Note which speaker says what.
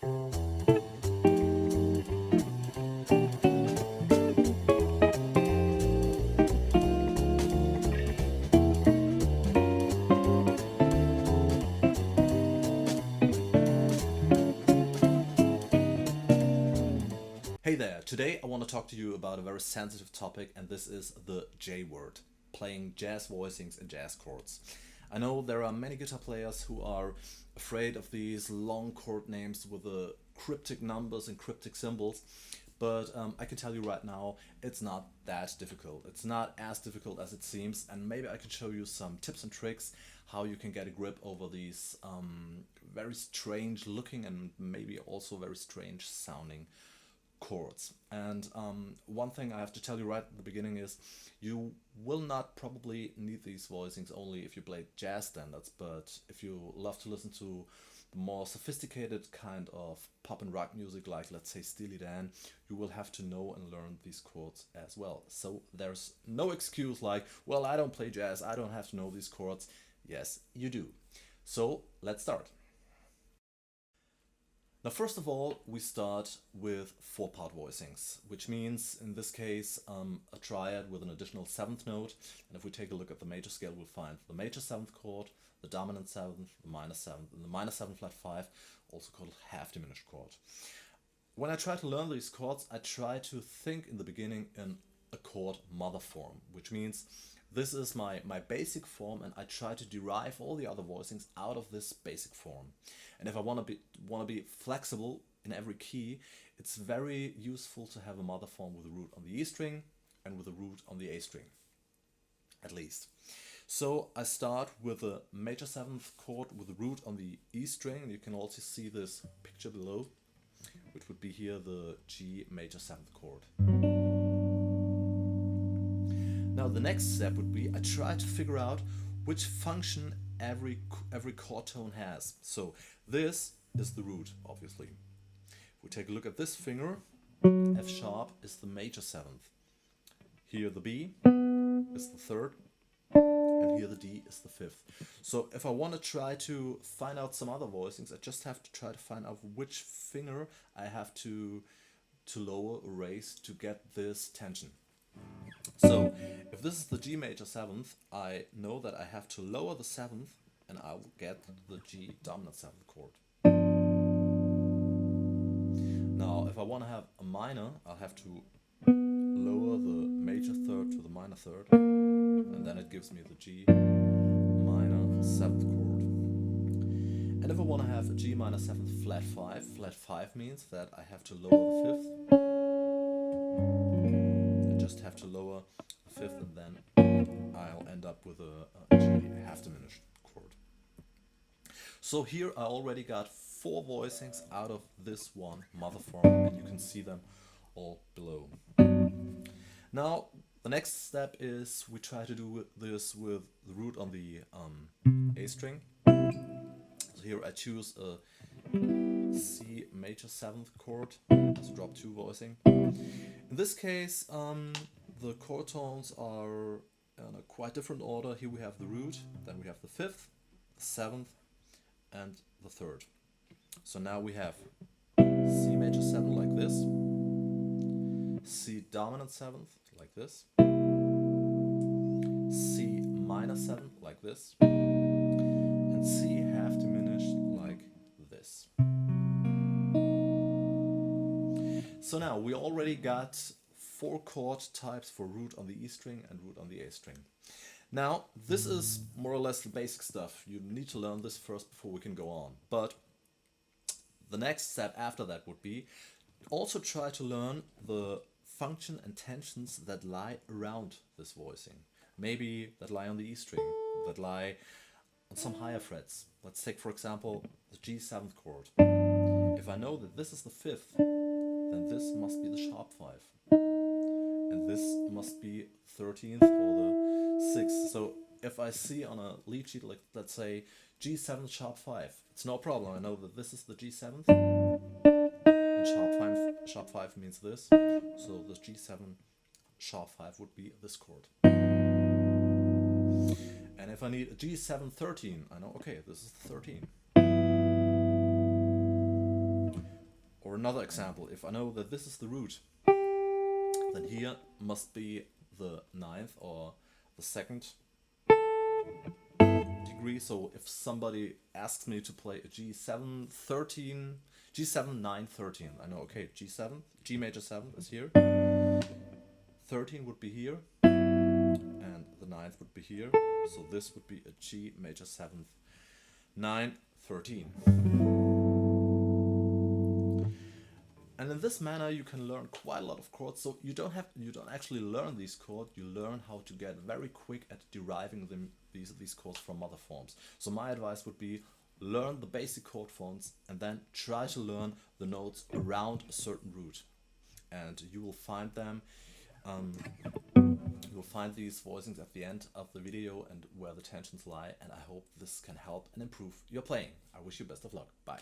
Speaker 1: Hey there, today I want to talk to you about a very sensitive topic, and this is the J word, playing jazz voicings and jazz chords. I know there are many guitar players who are afraid of these long chord names with the cryptic numbers and cryptic symbols, but I can tell you right now, it's not that difficult. It's not as difficult as it seems, and maybe I can show you some tips and tricks how you can get a grip over these very strange looking and maybe also very strange sounding chords. And one thing I have to tell you right at the beginning is you will not probably need these voicings only if you play jazz standards, but if you love to listen to the more sophisticated kind of pop and rock music, like let's say Steely Dan, you will have to know and learn these chords as well. So there's no excuse like, well, I don't play jazz, I don't have to know these chords. Yes, you do. So let's start. Now, first of all, we start with four-part voicings, which means in this case a triad with an additional seventh note. And if we take a look at the major scale, we'll find the major seventh chord, the dominant seventh, the minor seventh, and the minor seven flat five, also called half diminished chord. When I try to learn these chords, I try to think in the beginning in a chord mother form, which means this is my basic form, and I try to derive all the other voicings out of this basic form. And if I want to be flexible in every key, it's very useful to have a mother form with a root on the E string and with a root on the A string, at least. So I start with a major seventh chord with a root on the E string, and you can also see this picture below, which would be here the G major seventh chord. Now the next step would be I try to figure out which function every chord tone has. So this is the root, obviously. If we take a look at this finger, F sharp is the major seventh. Here the B is the third, and here the D is the fifth. So if I want to try to find out some other voicings, I just have to try to find out which finger I have to lower or raise to get this tension. So if this is the G major seventh, I know that I have to lower the seventh and I will get the G dominant seventh chord. Now if I want to have a minor, I'll have to lower the major third to the minor third, and then it gives me the G minor seventh chord. And if I want to have a G minor seventh flat five means that I have to lower the fifth. Just have to lower the fifth, and then I'll end up with a G half diminished chord. So here I already got four voicings out of this one mother form, and you can see them all below. Now the next step is we try to do this with the root on the A string. So here I choose a C major seventh chord as a drop 2 voicing. In this case, the chord tones are in a quite different order. Here we have the root, then we have the fifth, the seventh, and the third. So now we have C major 7 like this, C dominant 7th like this, C minor 7 like this, and C half diminished like this. So now we already got 4 chord types for root on the E string and root on the A string. Now this is more or less the basic stuff. You need to learn this first before we can go on. But the next step after that would be also try to learn the function and tensions that lie around this voicing. Maybe that lie on the E string, that lie on some higher frets. Let's take for example the G 7th chord. If I know that this is the 5th, then this must be the sharp 5. And this must be 13th or the 6th. So if I see on a lead sheet, like let's say G7 sharp 5, it's no problem. I know that this is the G7th, and sharp 5 means this. So the G7 sharp 5 would be this chord. And if I need a G7 13, I know, okay, this is 13. another example, if I know that this is the root, then here must be the ninth or the second degree. So if somebody asks me to play a G7 13, G7 9 13, I know, okay, G7, G major 7 is here, 13 would be here, and the ninth would be here. So this would be a G major 7 9 13. And in this manner you can learn quite a lot of chords. So you don't actually learn these chords, you learn how to get very quick at deriving these chords from other forms. So my advice would be, learn the basic chord forms and then try to learn the notes around a certain root. And you will find them, you will find these voicings at the end of the video and where the tensions lie, and I hope this can help and improve your playing. I wish you best of luck. Bye.